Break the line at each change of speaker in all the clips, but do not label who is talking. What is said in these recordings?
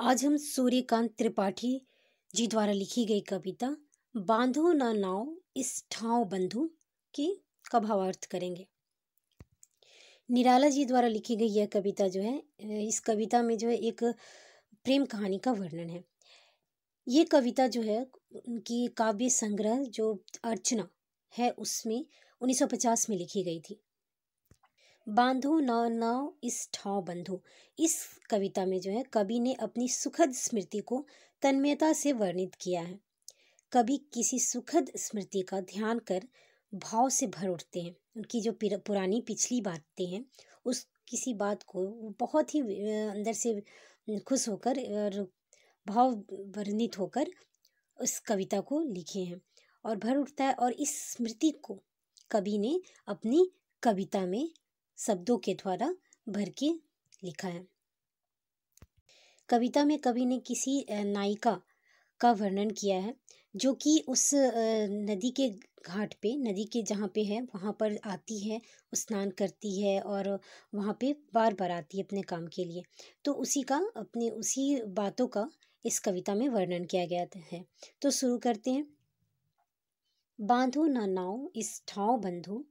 आज हम सूर्यकांत त्रिपाठी जी द्वारा लिखी गई कविता बांधो ना नाव इस ठाव बंधु की का भावार्थ करेंगे। निराला जी द्वारा लिखी गई यह कविता जो है, इस कविता में जो है एक प्रेम कहानी का वर्णन है। ये कविता जो है उनकी काव्य संग्रह जो अर्चना है उसमें 1950 में लिखी गई थी। बांधो ना नाव इस ठाव बंधु, इस कविता में जो है कवि ने अपनी सुखद स्मृति को तन्मयता से वर्णित किया है। कवि किसी सुखद स्मृति का ध्यान कर भाव से भर उठते हैं। उनकी जो पुरानी पिछली बातें हैं उस किसी बात को बहुत ही अंदर से खुश होकर और भाव वर्णित होकर उस कविता को लिखे हैं और भर उठता है। और इस स्मृति को कवि ने अपनी कविता में शब्दों के द्वारा भर के लिखा है। कविता में कवि ने किसी नायिका का वर्णन किया है जो कि उस नदी के घाट पे, नदी के जहाँ पे है वहाँ पर आती है, स्नान करती है और वहाँ पे बार बार आती है अपने काम के लिए। तो उसी बातों का इस कविता में वर्णन किया गया है। तो शुरू करते हैं। बांधो ना नाव इस ठाव बंधु,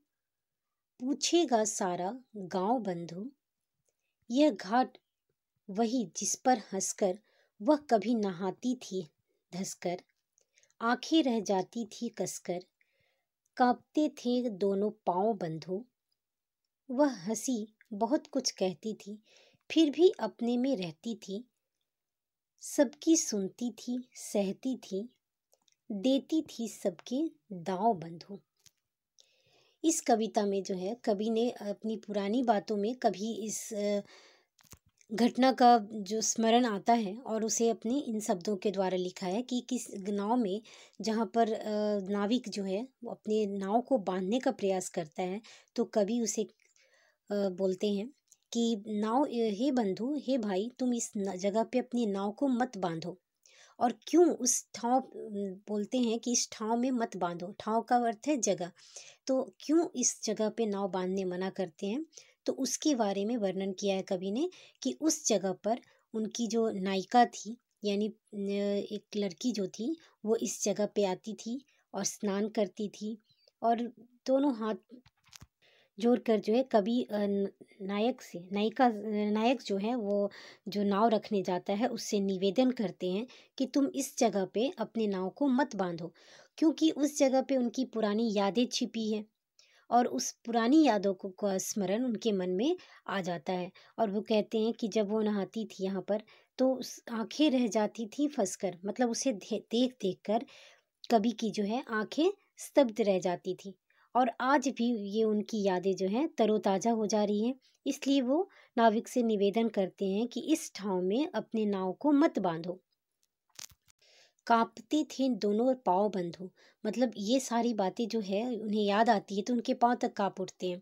पूछेगा सारा गांव बंधु। यह घाट वही जिस पर हंसकर वह कभी नहाती थी धंसकर। आंखें रह जाती थी कसकर, कांपते थे दोनों पांव बंधु। वह हंसी बहुत कुछ कहती थी, फिर भी अपने में रहती थी। सबकी सुनती थी, सहती थी, देती थी सबके दांव बंधु। इस कविता में जो है कवि ने अपनी पुरानी बातों में कभी इस घटना का जो स्मरण आता है और उसे अपने इन शब्दों के द्वारा लिखा है कि किस नाव में जहाँ पर नाविक जो है वो अपने नाव को बांधने का प्रयास करता है तो कवि उसे बोलते हैं कि नाव, हे बंधु, हे भाई, तुम इस जगह पे अपनी नाव को मत बांधो। और क्यों उस ठाव बोलते हैं कि इस ठाव में मत बांधो, ठाव का अर्थ है जगह, तो क्यों इस जगह पे नाव बांधने मना करते हैं, तो उसके बारे में वर्णन किया है कवि ने कि उस जगह पर उनकी जो नायिका थी यानी एक लड़की जो थी वो इस जगह पे आती थी और स्नान करती थी और दोनों हाथ जोड़कर जो है कवि नायक जो है वो जो नाव रखने जाता है उससे निवेदन करते हैं कि तुम इस जगह पे अपने नाव को मत बांधो, क्योंकि उस जगह पे उनकी पुरानी यादें छिपी है और उस पुरानी यादों का स्मरण उनके मन में आ जाता है। और वो कहते हैं कि जब वो नहाती थी यहाँ पर तो आंखें रह जाती थी फंसकर, मतलब उसे देख देख कर कवि की जो है आंखें स्तब्ध रह जाती थी। और आज भी ये उनकी यादें जो हैं तरोताज़ा हो जा रही हैं, इसलिए वो नाविक से निवेदन करते हैं कि इस ठाव में अपने नाव को मत बांधो। कांपते थे दोनों पांव बंधु, मतलब ये सारी बातें जो है उन्हें याद आती है तो उनके पांव तक कांप उठते हैं।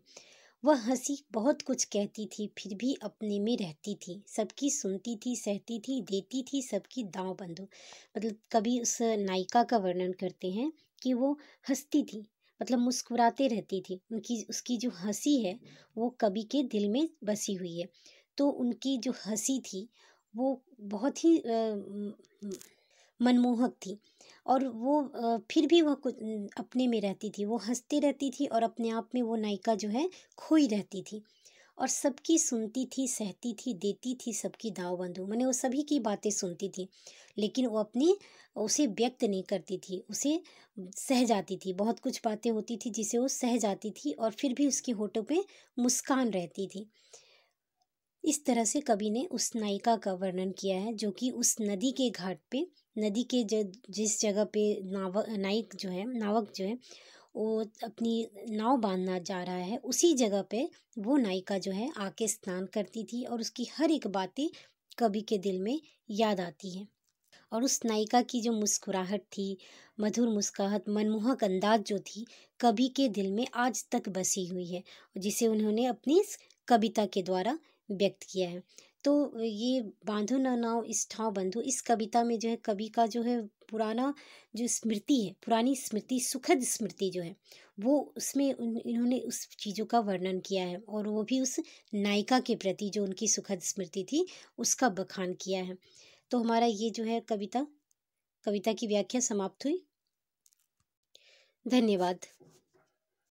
वह हंसी बहुत कुछ कहती थी, फिर भी अपने में रहती थी। सबकी सुनती थी, सहती थी, देती थी सबकी दांव बंधु। मतलब कभी उस नायिका का वर्णन करते हैं कि वो हंसती थी, मतलब मुस्कुराते रहती थी। उसकी जो हंसी है वो कवि के दिल में बसी हुई है। तो उनकी जो हंसी थी वो बहुत ही मनमोहक थी और वो फिर भी वह कुछ अपने में रहती थी, वो हंसती रहती थी और अपने आप में वो नायिका जो है खोई रहती थी और सबकी सुनती थी, सहती थी, देती थी सबकी दाव बंधु। मैंने वो सभी की बातें सुनती थी लेकिन वो उसे व्यक्त नहीं करती थी, उसे सह जाती थी। बहुत कुछ बातें होती थी जिसे वो सह जाती थी और फिर भी उसके होठों पे मुस्कान रहती थी। इस तरह से कवि ने उस नायिका का वर्णन किया है जो कि उस नदी के घाट पे, नदी के जिस जगह पे नावक जो है वो अपनी नाव बांधना जा रहा है, उसी जगह पे वो नायिका जो है आके स्नान करती थी और उसकी हर एक बातें कवि के दिल में याद आती हैं। और उस नायिका की जो मुस्कुराहट थी, मधुर मुस्कुराहट, मनमोहक अंदाज जो थी, कवि के दिल में आज तक बसी हुई है, जिसे उन्होंने अपनी इस कविता के द्वारा व्यक्त किया है। तो ये बांधो ना नाव इस ठाव बंधु, इस कविता में जो है कवि का जो है पुराना जो स्मृति है, पुरानी स्मृति, सुखद स्मृति जो है वो उसमें इन्होंने उस चीज़ों का वर्णन किया है और वो भी उस नायिका के प्रति जो उनकी सुखद स्मृति थी उसका बखान किया है। तो हमारा ये जो है कविता की व्याख्या समाप्त हुई। धन्यवाद।